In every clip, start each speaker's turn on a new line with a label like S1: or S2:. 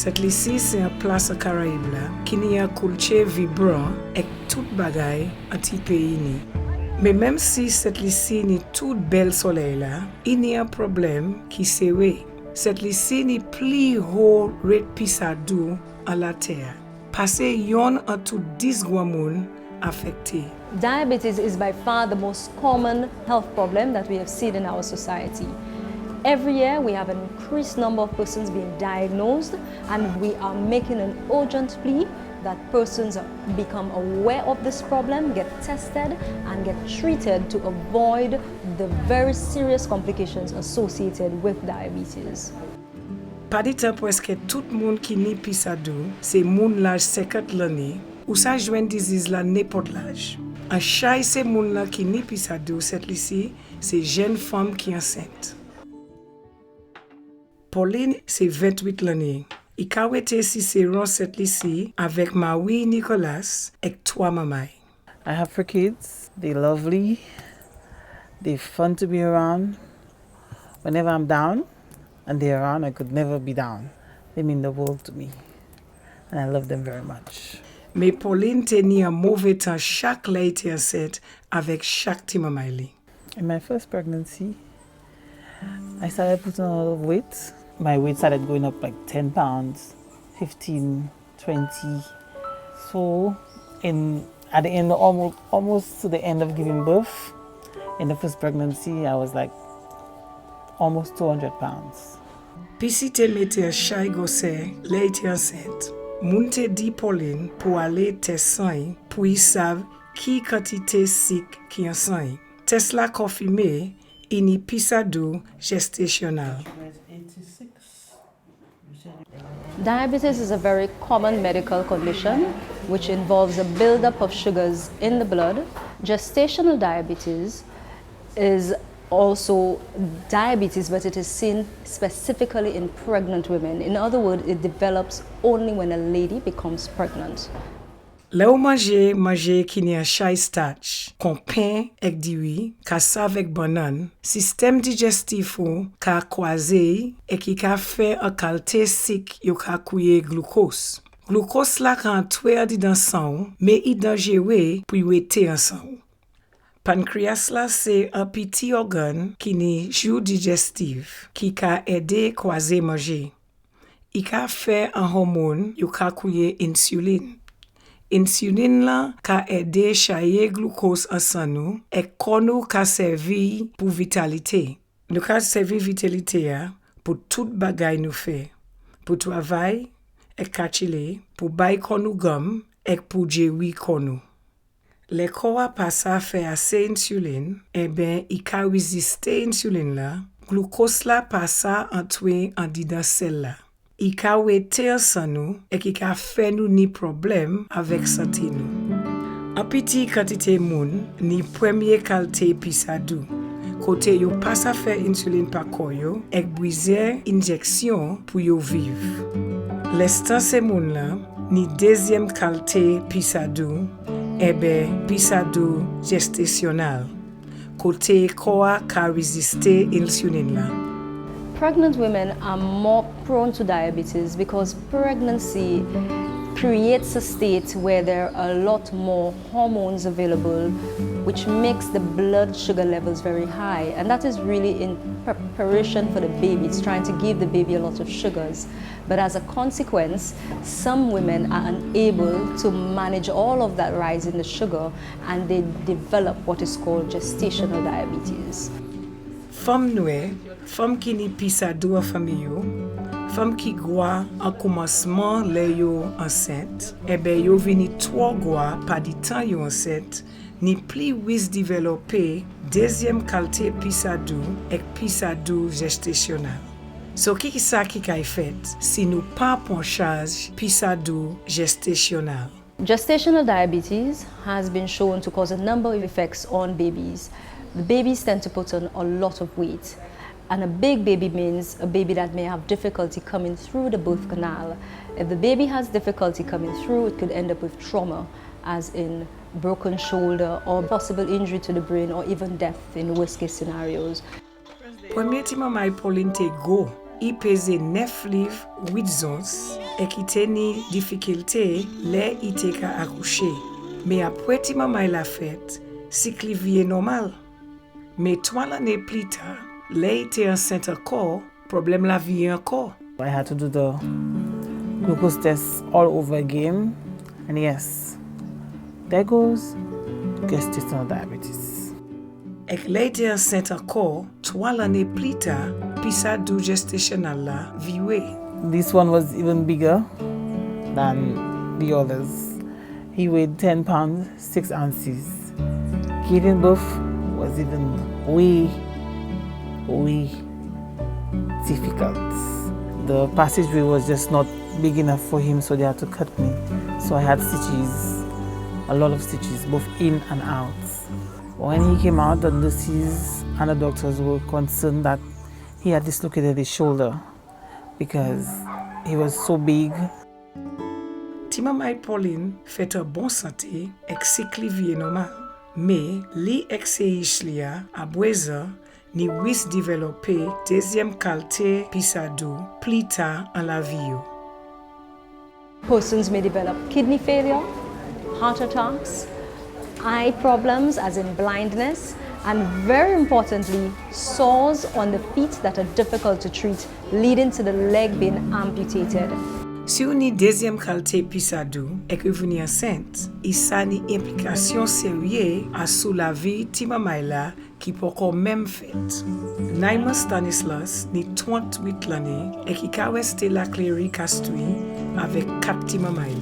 S1: Cette lisi c'est un place Caraïbe là, qui n'y a culture vibrant et tout bagay anti pays ni. Mais même si cette lisi ni tout belle soleil là, il y a un problème qui c'est oui. Cette lisi ni plus haut red pisadou à la terre. Passé yon en tout 10 guamoun affecté.
S2: Diabetes is by far the most common health problem that we have seen in our society. Every year we have an increased number of persons being diagnosed, and we are making an urgent plea that persons become aware of this problem, get tested and get treated to avoid the very serious complications associated with diabetes.
S1: Pas dit presque tout le monde qui ni pisadou, c'est moun l'âge 50 l'année, ou ça joint disease la n'importe l'âge. En chaque c'est moun là qui ni pisadou, cette ici, c'est jeune femme qui est enceinte. Pauline, c'est 28 l'année. Il a été si c'est rond cette ici avec Marie Nicolas et 3 mamans.
S3: I have 4 kids. They're lovely. They're fun to be around. Whenever I'm down and they're around, I could never be down. They mean the world to me. And I love them very much.
S1: Mais Pauline tenait un mauvais temps chaque été enceinte avec chaque petit maman.
S3: In my first pregnancy, I started putting on a lot of weight. My weight started going up like 10 pounds, 15, 20. So at the end, almost to the end of giving birth, in the first pregnancy, I was like almost 200 pounds.
S1: Pisi te mette un chay gosse, l'été enceinte. Moun te di Pauline pour aller test sang pour y savent qui quantité sick qui en sang. Test la confirmé, ini pisadou gestational.
S2: Diabetes is a very common medical condition which involves a buildup of sugars in the blood. Gestational diabetes is also diabetes, but it is seen specifically in pregnant women. In other words, it develops only when a lady becomes pregnant.
S1: Là où manger qui n'y a chay starch, qu'on pain avec du riz, kassa avec banane, système digestif ou ka croisé et qui ka fait un qualité sick yo ka kouye glucose. Glucose la ka entouer di dans sang, mais il dangereux pour y être en sang. Pancréas là c'est un petit organe qui ni joue digestif qui ka aider croiser manger. Il ka fait un hormone yo ka kouye insuline. Insuline la ka aide chaye glucose en sang nou et konou ka servi pour vitalité. Nou ka servi vitalité ya pour tout bagay nou fait. Pour travail et kachile, pour bay konou gomme et pour jewi konou. Le corps a pas fait assez insuline, eh ben il ka résister insuline la, glucose la passa entoué en didan sel la. Il ka wete en nous et qui ka fait nous ni problème avec santé nous. En petit quantité moun ni premier qualité pisadou. Côté yo pas à faire insuline par koyo et briser injection pour yo vivre. L'instant c'est moun là ni deuxième qualité pisadou eh ben pisadou gestational. Côté koa ka résister insuline là.
S2: Pregnant women are more prone to diabetes because pregnancy creates a state where there are a lot more hormones available, which makes the blood sugar levels very high. And that is really in preparation for the baby. It's trying to give the baby a lot of sugars. But as a consequence, some women are unable to manage all of that rise in the sugar, and they develop what is called gestational diabetes.
S1: Femme noue, femme qui ni pisadou en famille yo, femme qui goa en commencement le yo enceinte, eh ben yo vini trop goa pas di temps yo enceinte, ni plus wis développer deuxième qualité pisadou et pisadou gestational. So qui ça qui kay fait si nous pas pon charge pisadou gestational.
S2: Gestational diabetes has been shown to cause a number of effects on babies. The babies tend to put on a lot of weight, and a big baby means a baby that may have difficulty coming through the birth canal. If the baby has difficulty coming through, it could end up with trauma, as in broken shoulder or possible injury to the brain or even death in worst case scenarios.
S1: Premier ti maman Pauline te go, I pese 9 livres 8 onces et qui teni difficulté les i te ka accoucher. Mais après ti maman la fête, cycle vie normal. Mais 3 années plus tard, les était enceinte encore, problème la vie encore.
S3: I had to do the glucose test all over again, and yes, there goes gestational diabetes.
S1: Et les était enceinte encore, 3 années plus tard, pisado gestational la viwe.
S3: This one was even bigger than the others. He weighed 10 pounds, 6 ounces. Giving birth was even way difficult. The passageway was just not big enough for him, so they had to cut me. So I had stitches, a lot of stitches, both in and out. When he came out, the nurses and the doctors were concerned that he had dislocated his shoulder because he was so big.
S1: Ti maman Pauline fait un bon santé et cycle vie normal. Mais li exéiche lia à boisa ni wis développer deuxième qualité pisado plus tard en la vie.
S2: Persons may develop kidney failure, heart attacks, eye problems as in blindness, and very importantly, sores on the feet that are difficult to treat, leading to the leg being amputated.
S1: Si on a deuxième qualité pisado et que vous êtes enceinte, il y a une implication sérieuse sur la vie de maman la qui peut encore même fait. Naima Stanislas ni 38 l'année et qui a resté la clérie castui avec 4 petits maman.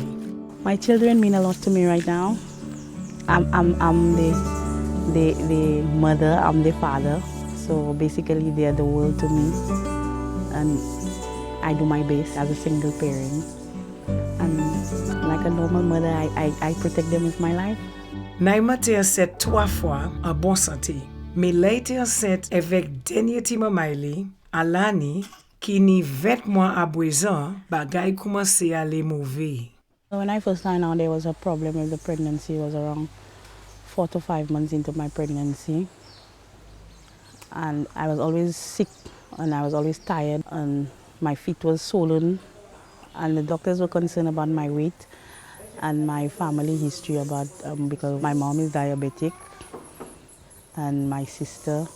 S4: My children mean a lot to me right now. I'm the mother, I'm the father. So basically they are the world to me. And I do my best as a single parent. And like a normal mother, I protect them with my life.
S1: Naima était enceinte 3 fois en bonne santé. Mais elle était enceinte avec dernier petit maman à l'année qui ni 20 mois à présent, bagay commençait à aller mauvais.
S4: When I first found out there was a problem with the pregnancy, it was around 4 to 5 months into my pregnancy. And I was always sick and I was always tired and my feet was swollen. And the doctors were concerned about my weight and my family history about because my mom is diabetic and my sister.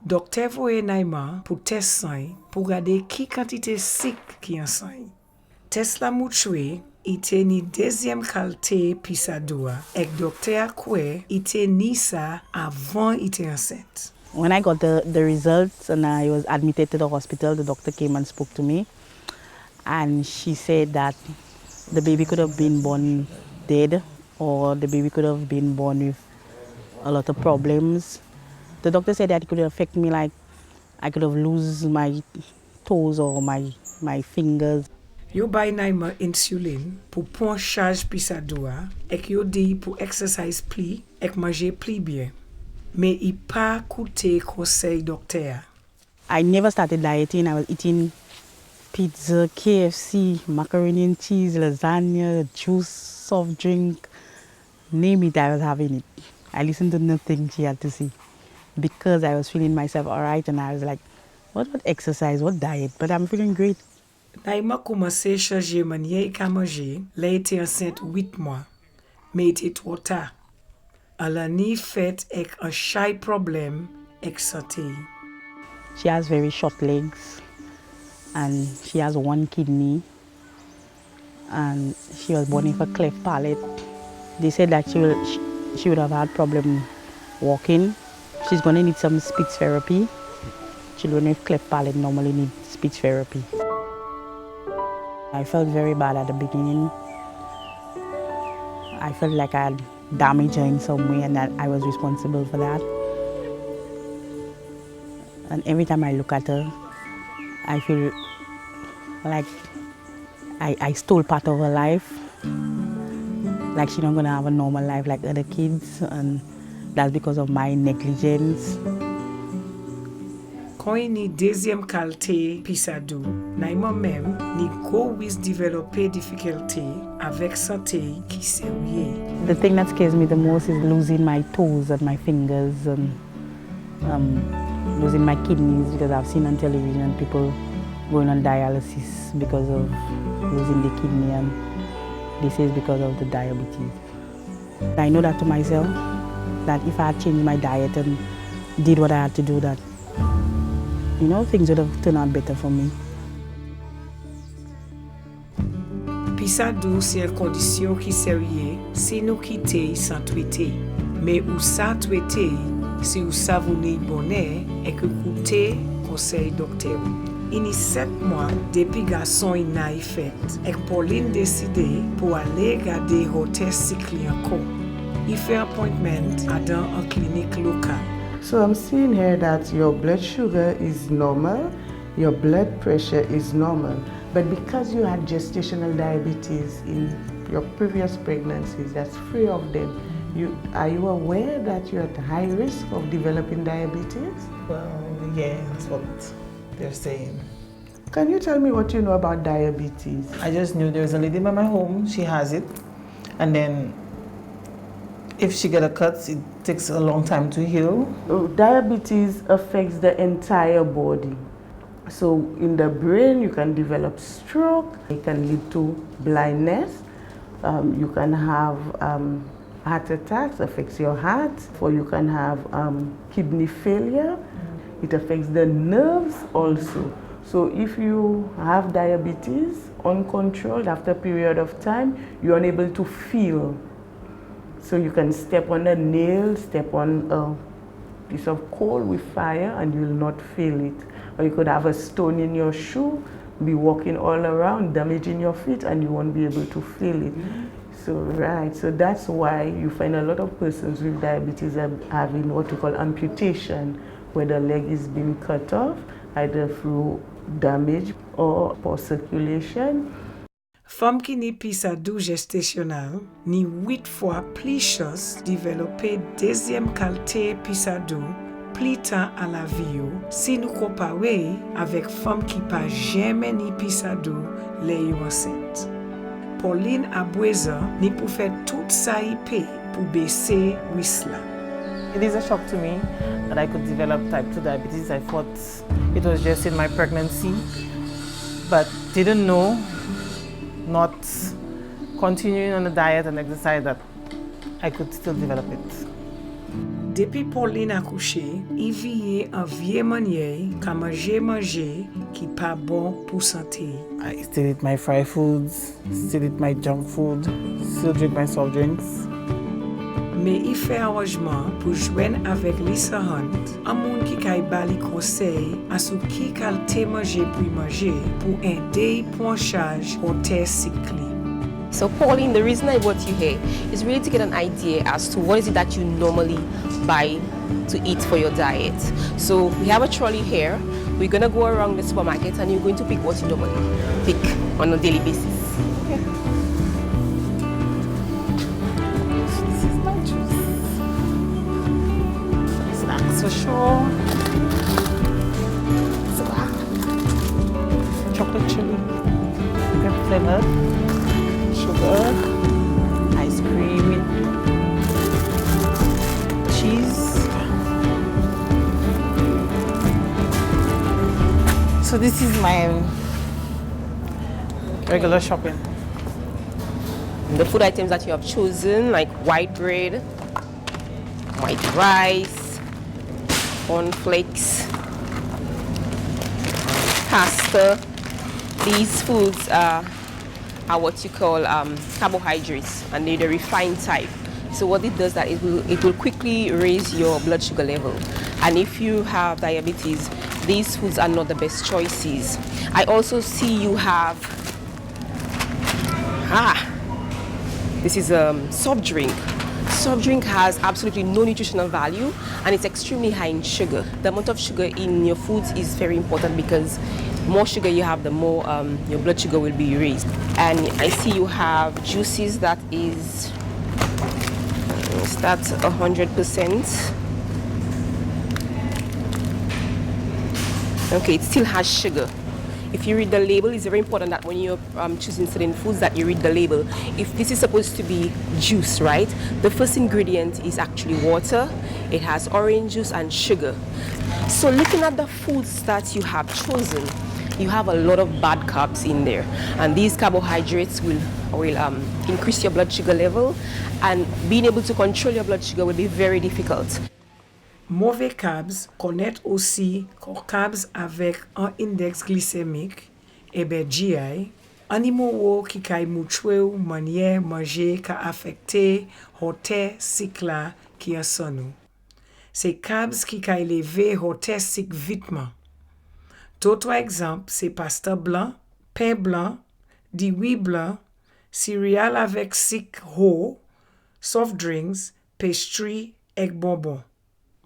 S1: Docteur voye Naima pour test sang pour garder qui quantité sick qui enceinte. Test la mouchwe ite ni deuxième qualité pisadoa et docteur kwe ite ni sa avant ite enceinte.
S4: When I got the results and I was admitted to the hospital, the doctor came and spoke to me and she said that the baby could have been born dead or the baby could have been born with a lot of problems. The doctor said that it could affect me, like I could have lost my toes or my fingers.
S1: Yo bay Naima insulin pour prendre charge pisadoa et yo di pour exercise pli et manger pli bien. Mais il pas coûté conseil docteur.
S4: I never started dieting. I was eating pizza, KFC, macaroni and cheese, lasagna, juice, soft drink, name it, I was having it. I listened to nothing she had to say because I was feeling myself all right and I was like, what exercise, what diet? But I'm feeling great.
S1: Naima commencé changer manière qu'à manger, elle était enceinte 8 mois. Mais il était trop tard. Elle a ni fait avec un shy problème avec santé.
S4: She has very short legs and she has 1 kidney and she was born with a cleft palate. They said that she would have had problem walking. She's going to need some speech therapy. Children with cleft palate normally need speech therapy. I felt very bad at the beginning. I felt like I had damaged her in some way and that I was responsible for that. And every time I look at her, I feel like I stole part of her life. Like she's not gonna have a normal life like other kids, and that's because of my negligence.
S1: Quand il y a deuxième qualité pisado, Naima même ni go wis développer difficulté avec santé qui sérieux.
S4: The thing that scares me the most is losing my toes and my fingers and losing my kidneys, because I've seen on television people going on dialysis because of losing the kidney, and this is because of the diabetes. I know that to myself, that if I had changed my diet and did what I had to do, that, you know, things would have turned out better for me.
S1: Pisa dou c'est une condition qui sérieux si nous quitter sans traiter. Mais ou ça traiter si ou savonner bonnet et que coûter conseil docteur. Il y a 7 mois depuis garçon il n'a fait et Pauline décidé pour aller garder hôtel cycle encore. Il fait appointment dans une clinique locale.
S5: So I'm seeing here that your blood sugar is normal, your blood pressure is normal, but because you had gestational diabetes in your previous pregnancies, that's 3 of them, are you aware that you're at high risk of developing diabetes?
S3: Well, yeah, that's what they're saying.
S5: Can you tell me what you know about diabetes?
S3: I just knew there's a lady by my home, she has it, and then if she get a cut, it takes a long time to heal.
S5: Diabetes affects the entire body. So in the brain, you can develop stroke, it can lead to blindness, you can have heart attacks, affects your heart, or you can have kidney failure. It affects the nerves also. So if you have diabetes uncontrolled after a period of time, you're unable to feel. So you can step on a nail, step on a piece of coal with fire and you'll not feel it. Or you could have a stone in your shoe, be walking all around, damaging your feet, and you won't be able to feel it. So that's why you find a lot of persons with diabetes having what we call amputation, where the leg is being cut off, either through damage or poor circulation.
S1: Femme qui ni pisa dou gestationnel, ni 8 fois plus chance développer deuxième qualité pisa dou plus tard à la vie si nous comparons avec femme qui pas jamais ni pisa dou les enceinte. Pauline Abweza ni pour faire tout ça IP pour baisser risque là.
S3: It is a shock to me that I could develop type 2 diabetes. I thought it was just in my pregnancy, but didn't know, not continuing on the diet and exercise, that I could still develop it.
S1: Depuis Pauline accouché, il vit en vieille manière qu'à manger qui pas bon pour santé.
S3: I still eat my fried foods, still eat my junk food, still drink my soft drinks.
S1: Mais il fait arrangement pour joindre avec Lisa Hunt, un monde qui a bali conseil à ce qui qualité manger pour aider pour en charge hôtel cycle.
S6: So Pauline, the reason I brought you here is really to get an idea as to what is it that you normally buy to eat for your diet. So we have a trolley here. We're going to go around the supermarket and you're going to pick what you normally pick on a daily basis. Okay.
S3: This is my juice. Snacks for sure. Chocolate chili, grape flavored, sugar, ice cream, cheese. So this is my regular shopping.
S6: The food items that you have chosen, like white bread, white rice, cornflakes, pasta. These foods are what you call carbohydrates, and they're the refined type. So what it does, that it will quickly raise your blood sugar level. And if you have diabetes, these foods are not the best choices. I also see you have this is a soft drink. Soft drink has absolutely no nutritional value and it's extremely high in sugar. The amount of sugar in your foods is very important because the more sugar you have, the more your blood sugar will be raised. And I see you have juices that is 100%. Okay, it still has sugar. If you read the label, it's very important that when you're choosing certain foods that you read the label. If this is supposed to be juice, right? The first ingredient is actually water. It has orange juice and sugar. So looking at the foods that you have chosen, you have a lot of bad carbs in there, and these carbohydrates will increase your blood sugar level, and being able to control your blood sugar will be very difficult.
S1: Mauvais carbs connaît aussi que carbs avec un index glycémique et GI, animaux qui kay mouchwe ou manière manger ka affecté hote cycle qui en son nous. C'est carbs qui kay levé hote cycle vitement. D'autres exemples, c'est pasta blanc, pain blanc, du riz blanc, céréales avec sucre haut, soft drinks, pastry et bonbons.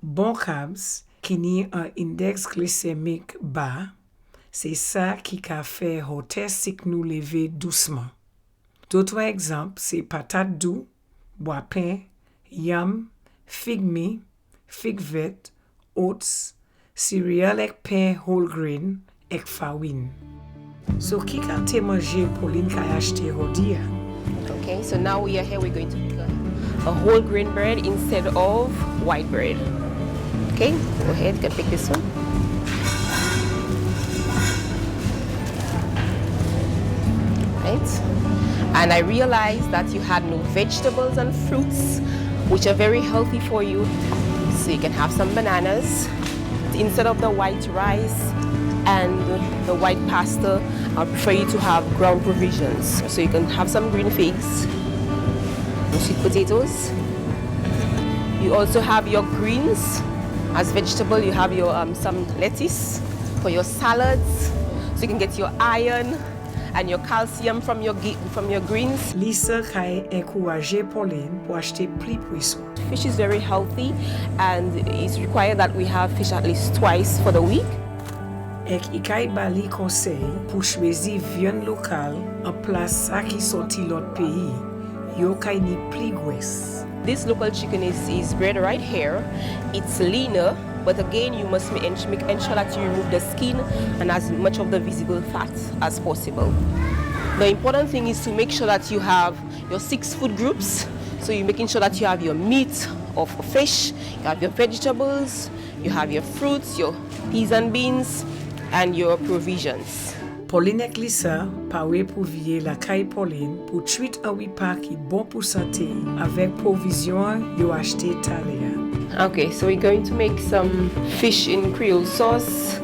S1: Bon carbs qui n'y un index glycémique bas, c'est ça qui a fait hote cycle nous lever doucement. D'autres exemples, c'est patates douces, bois pain, yam, fig me, fig vet, oats, céréales et pain whole grain et farine. So qui a te mangé Pauline qui a acheté aujourd'hui?
S6: Okay, so now we are here, we're going to make a whole grain bread instead of white bread. Okay, go ahead, you can pick this one. Right, and I realized that you had no vegetables and fruits, which are very healthy for you. So you can have some bananas. Instead of the white rice and the white pasta, I prefer you to have ground provisions. So you can have some green figs, sweet potatoes. You also have your greens. As vegetable, you have your some lettuce for your salads, so you can get your iron and your calcium from your greens.
S1: Lisa kay encourager Pauline pour acheter plus poisson.
S6: Fish is very healthy, and it's required that we have fish at least twice for the week.
S1: Ek ikay bali conseil pour choisir viande locale en place ça qui sorti l'autre pays. Yo kay ni plus graisse.
S6: This local chicken is bred right here. It's leaner, but again, you must ensure that you remove the skin and as much of the visible fat as possible. The important thing is to make sure that you have your 6 food groups. So you're making sure that you have your meat of fish, you have your vegetables, you have your fruits, your peas and beans, and your provisions.
S1: Pauline et Lisa paré pour vier la caille Pauline pour tuer un repas qui bon pour santé avec provision yo acheté talia.
S6: Okay, so we're going to make some fish in Creole sauce,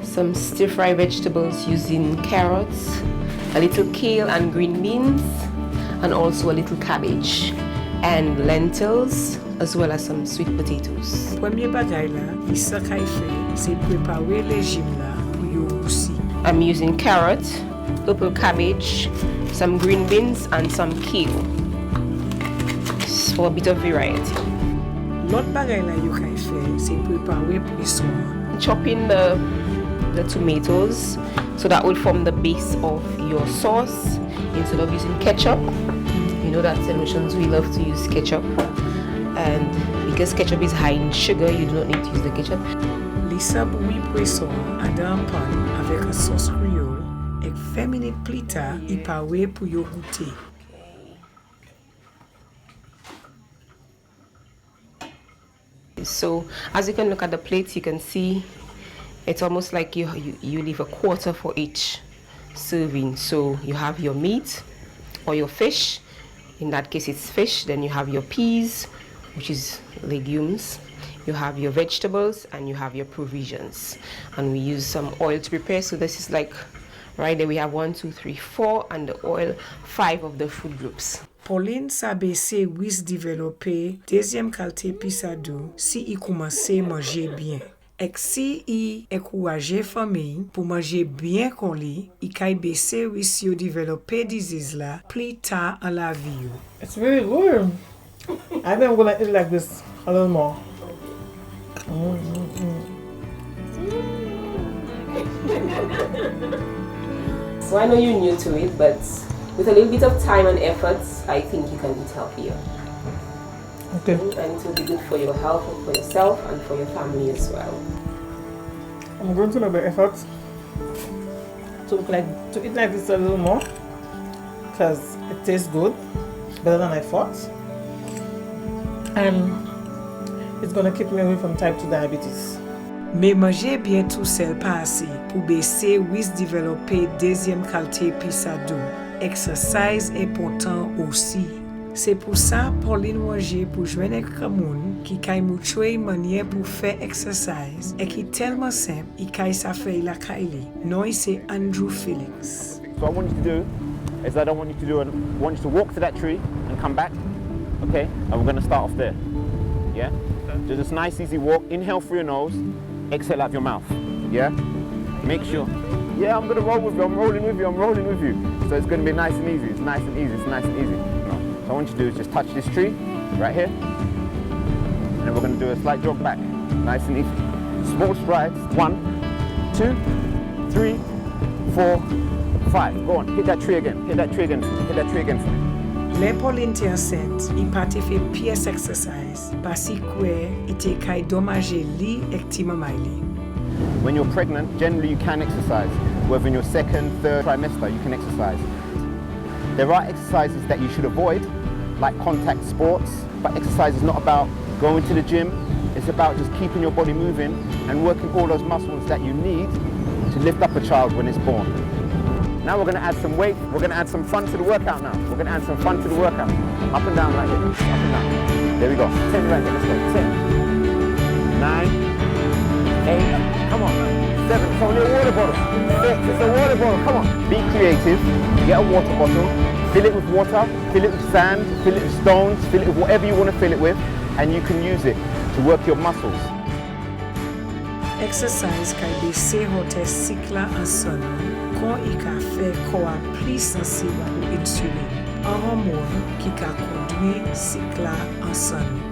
S6: some stir-fry vegetables using carrots, a little kale and green beans, and also a little cabbage, and lentils, as well as some sweet potatoes.
S1: Premier bagay la, Lisa kay fait, c'est préparer le régime là pour yo aussi.
S6: I'm using carrot, purple cabbage, some green beans, and some kale for a bit of variety.
S1: L'autre bagay la yo kay fait, c'est préparer poisson.
S6: Chopping the tomatoes, so that will form the base of your sauce instead of using ketchup. You know that St. Lucians, we love to use ketchup, and because ketchup is high in sugar, you do not need to use the ketchup.
S1: Lisa bouillit poisson à dans un pan avec une sauce créole et 20 minutes plus tard, il paré pour yo goûter.
S6: So as you can look at the plate, you can see it's almost like you leave a quarter for each serving. So you have your meat or your fish. In that case, it's fish. Then you have your peas, which is legumes. You have your vegetables and you have your provisions. And we use some oil to prepare. So this is like, right there we have 1, 2, 3, 4, and the oil, 5 of the food groups.
S1: Pauline sabe se wis développer deuxième qualité pisado si il commence à manger bien. Et si il encourage famille pour manger bien qu'on lit, il can baisser wis yo développer disease là plus tard en la vie.
S3: It's really good. I think I'm gonna eat like this a little more.
S6: So I know you're new to it, but with a little bit of time and effort, I think you can eat healthier.
S3: Okay.
S6: And it will be good for your health, for yourself, and for your family as well.
S3: I'm going to make the effort to eat like this a little more because it tastes good, better than I thought, and it's gonna keep me away from type 2 diabetes.
S1: Mais manger bien tout seul pas assez pour baisser risque développer deuxième qualité pisado. Exercice important aussi. C'est pour ça Pauline manger pour joindre un monde qui kay mouchoui manière pour faire exercice et qui est tellement simple et kay ça fait la kaili. Noi c'est Andrew Felix.
S7: So what I want you to do is I want you to walk to that tree and come back, okay? And we're gonna start off there, yeah? Just this nice easy walk, inhale through your nose, exhale out of your mouth, yeah? Make sure, yeah, I'm gonna roll with you, I'm rolling with you. So it's gonna be nice and easy, it's nice and easy. No. So I want you to do is just touch this tree, right here, and then we're gonna do a slight jog back, nice and easy. Small strides, 1, 2, 3, 4, 5. Go on, hit that tree again.
S1: Les Pauline te enceinte, il pas te fait pièce exercise parce que il te kay dommager li ek ti mamay li.
S7: When you're pregnant, generally you can exercise. Whether in your second, third trimester, you can exercise. There are exercises that you should avoid, like contact sports, but exercise is not about going to the gym, it's about just keeping your body moving and working all those muscles that you need to lift up a child when it's born. Now we're going to add some weight, we're going to add some fun to the workout now. Up and down right here, up and down. There we go, 10 right here, let's go, 10, 9, 8, come on, 7, it's only a water bottle, 6, it's a water bottle, come on. Be creative, get a water bottle, fill it with water, fill it with sand, fill it with stones, fill it with whatever you want to fill it with, and you can use it to work your muscles.
S1: Exercise kay baisser hote cycle ensemble quand il ka fait corps plus sensible pour insuline, un hormone qui ka conduit cycle ensemble.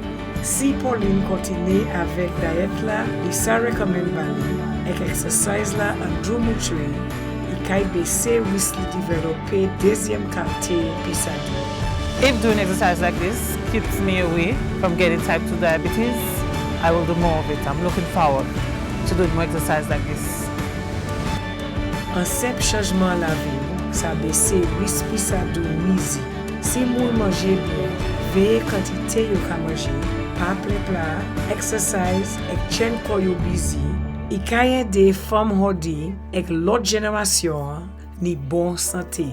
S1: Si Pauline continue avec diète là, il sa recommande bali avec exercise là Andrew Muchwe, il kay baisser risque de développer deuxième qualité pisado.
S3: If doing exercise like this keeps me away from getting type 2 diabetes, I will do more of it. I'm looking forward to doing more exercise like this.
S1: Un simple changement à la vie, ça baisse risque pisado misi. Si vous mangez bien, veillez quantité yo ka manger, pas plein plat, exercise et chen ko yo busy, et kaya des femmes hodi et l'autre génération ni bonne santé.